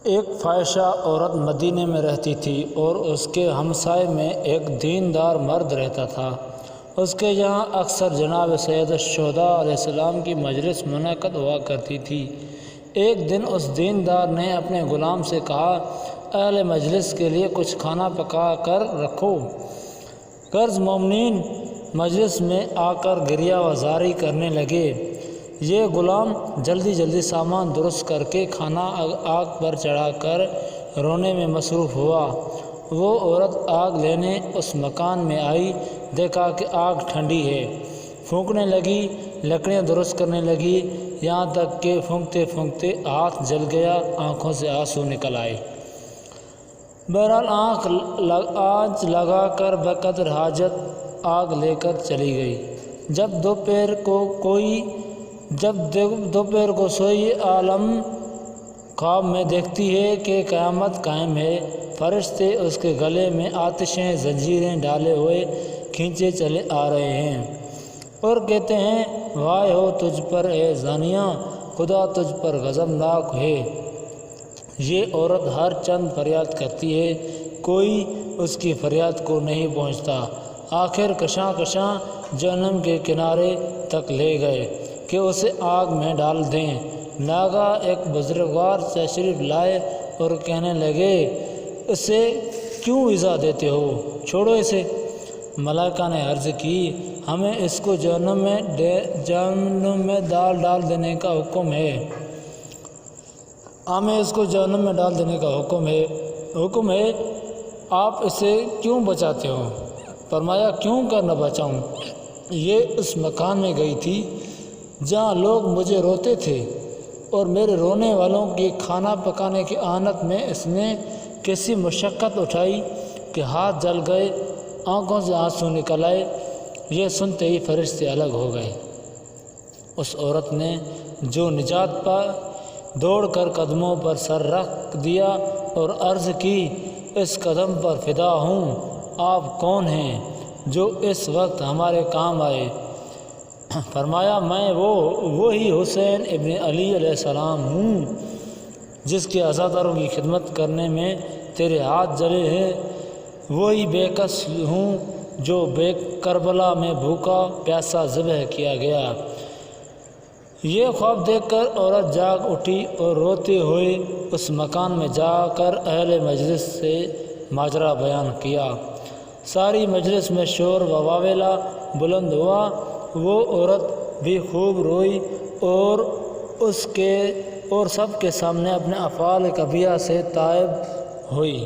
ایک فاحشہ عورت مدینے میں رہتی تھی اور اس کے ہمسائے میں ایک دیندار مرد رہتا تھا۔ اس کے یہاں اکثر جناب سید الشہداء علیہ السلام کی مجلس منعقد ہوا کرتی تھی۔ ایک دن اس دیندار نے اپنے غلام سے کہا، اہل مجلس کے لیے کچھ کھانا پکا کر رکھو۔ غرض مومنین مجلس میں آ کر گریہ وزاری کرنے لگے۔ یہ غلام جلدی جلدی سامان درست کر کے کھانا آگ پر چڑھا کر رونے میں مصروف ہوا۔ وہ عورت آگ لینے اس مکان میں آئی، دیکھا کہ آگ ٹھنڈی ہے، پھونکنے لگی، لکڑیاں درست کرنے لگی، یہاں تک کہ پھونکتے پھونکتے ہاتھ جل گیا، آنکھوں سے آنسو نکل آئے۔ بہرحال آنچ لگا کر بقدر حاجت آگ لے کر چلی گئی۔ جب دوپہر کو سوئی عالم خواب میں دیکھتی ہے کہ قیامت قائم ہے، فرشتے اس کے گلے میں آتشیں زنجیریں ڈالے ہوئے کھینچے چلے آ رہے ہیں اور کہتے ہیں، وائے ہو تجھ پر اے زانیہ، خدا تجھ پر غضبناک ہے۔ یہ عورت ہر چند فریاد کرتی ہے، کوئی اس کی فریاد کو نہیں پہنچتا۔ آخر کشاں کشاں جہنم کے کنارے تک لے گئے کہ اسے آگ میں ڈال دیں۔ ناگہاں ایک بزرگوار تشریف لائے اور کہنے لگے، اسے کیوں ایذا دیتے ہو، چھوڑو اسے۔ ملائکہ نے عرض کی، ہمیں اس کو جہنم میں ڈال دینے کا حکم ہے۔ ہمیں اس کو جہنم میں ڈال دینے کا حکم ہے، آپ اسے کیوں بچاتے ہو؟ فرمایا، کیوں کر نہ بچاؤں؟ یہ اس مکان میں گئی تھی جہاں لوگ مجھے روتے تھے، اور میرے رونے والوں کی کھانا پکانے کی آنت میں اس نے کیسی مشقت اٹھائی کہ ہاتھ جل گئے، آنکھوں سے آنسو نکل آئے۔ یہ سنتے ہی فرشتے الگ ہو گئے۔ اس عورت نے جو نجات پا دوڑ کر قدموں پر سر رکھ دیا اور عرض کی، اس قدم پر فدا ہوں، آپ کون ہیں جو اس وقت ہمارے کام آئے؟ فرمایا، میں وہی حسین ابن علی علیہ السلام ہوں جس کے عزاداروں کی خدمت کرنے میں تیرے ہاتھ جلے ہیں، وہی بے کس ہوں جو کربلا میں بھوکا پیاسا ذبح کیا گیا۔ یہ خواب دیکھ کر عورت جاگ اٹھی اور روتے ہوئے اس مکان میں جا کر اہل مجلس سے ماجرا بیان کیا۔ ساری مجلس میں شور و واویلا بلند ہوا۔ وہ عورت بھی خوب روئی اور سب کے سامنے اپنے افعال قبیحہ سے تائب ہوئی۔